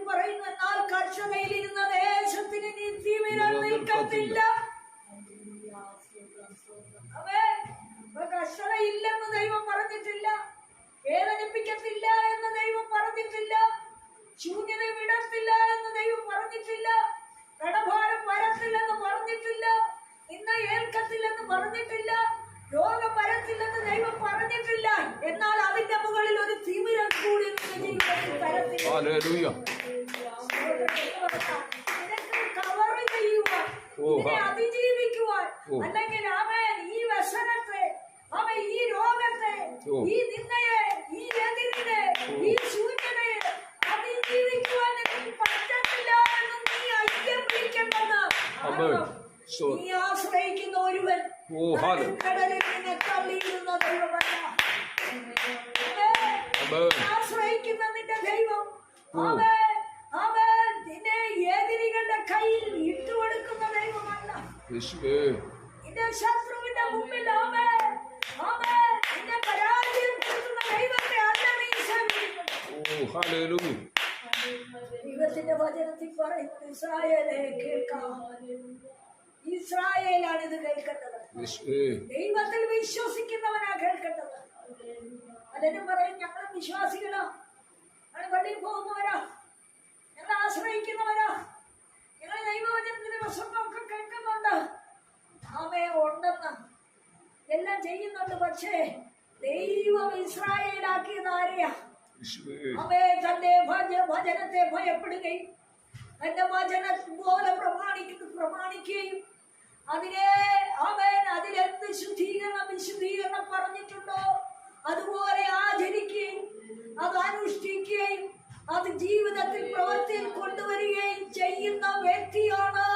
പറയുന്നു, എന്നാൽ കർഷകയിലിരുന്ന ദേശത്തിന് നിത്യവിരൽ നിൽക്കത്തില്ല. കർഷക ഇല്ലെന്ന് ദൈവം പറഞ്ഞിട്ടില്ല, വേദനിപ്പിക്കത്തില്ല എന്ന് ദൈവം പറഞ്ഞിട്ടില്ല, ശൂന്യത വിടത്തില്ല എന്ന് ദൈവം പറഞ്ഞിട്ടില്ല, കടഭാരം വരത്തില്ലെന്ന് പറഞ്ഞിട്ടില്ല, ഇന്ന് ഏൽക്കത്തില്ലെന്ന് പറഞ്ഞിട്ടില്ല, രോഗം വരത്തില്ലെന്ന് ദൈവം പറഞ്ഞിട്ടില്ല. എന്നാൽ അതിന്റെ മുകളിൽ ഒരു തിമിരം കൂടി കവർ ചെയ്യുവാൻ, അതിജീവിക്കുവാൻ, അല്ലെങ്കിൽ അവൻ ഈ വ്യസനത്തെ, അവൻ ഈ രോഗത്തെ, ഈ നിന്ദയെ, ഈ എതിരിനെ, ഈ ശൂന്യതയെ അതിജീവിക്കുവാൻ പറ്റത്തില്ല എന്ന് നീ ഐക്യം പിടിക്കണമെന്ന്. നീ ആശ്രയിക്കുന്ന ഒരുവൻ കടലിൽ നിന്നെ തള്ളിയിടുന്ന ദൈവമല്ല. ആശ്രയിക്കുന്ന നിന്റെ ദൈവം അവൻ നിന്നെ എതിരികളുടെ കയ്യിൽ ഇട്ടുകൊടുക്കുന്ന ദൈവമല്ല. നിന്റെ ശത്രുവിന്റെ മുമ്പിൽ നിന്നെ പരാജയപ്പെടുത്തുന്ന ദൈവത്തെ അല്ല നീ സേവിക്കുന്നത്. ദൈവത്തിന്റെ വചനത്തിൽ പറയുന്നത്, ഇസ്രായേലേ കേൾക്കാം. ഇസ്രായേലാണ് ഇത് കേൾക്കേണ്ടത്. ദൈവത്തിൽ വിശ്വസിക്കുന്നവനാ കേൾക്കേണ്ടത്. പലരും പറയും, ഞങ്ങൾ വിശ്വാസികളാ, ഞങ്ങൾ പള്ളിയിൽ പോകുന്നവരാ, ഞങ്ങൾ ആശ്രയിക്കുന്നവരാ, ഞങ്ങൾ ദൈവവചനത്തിന്റെ പ്രസംഗമൊക്കെ കേൾക്കുന്നുണ്ട്. ഉണ്ടെന്ന് എല്ലാം ചെയ്യുന്നുണ്ട്. പക്ഷേ ദൈവം ഇസ്രായേലാക്കിയത് ആരെയാ? തന്റെ വചനത്തെ ഭയപ്പെടുകയും തന്റെ വചനം പോലെ പ്രമാണിക്കുകയും അതിലെന്ത് വിശുദ്ധീകരണം പറഞ്ഞിട്ടുണ്ടോ അതുപോലെ ആചരിക്കുകയും അത് അനുഷ്ഠിക്കുകയും അത് ജീവിതത്തിൽ പ്രവൃത്തിയിൽ കൊണ്ടുവരികയും ചെയ്യുന്ന വ്യക്തിയാണ്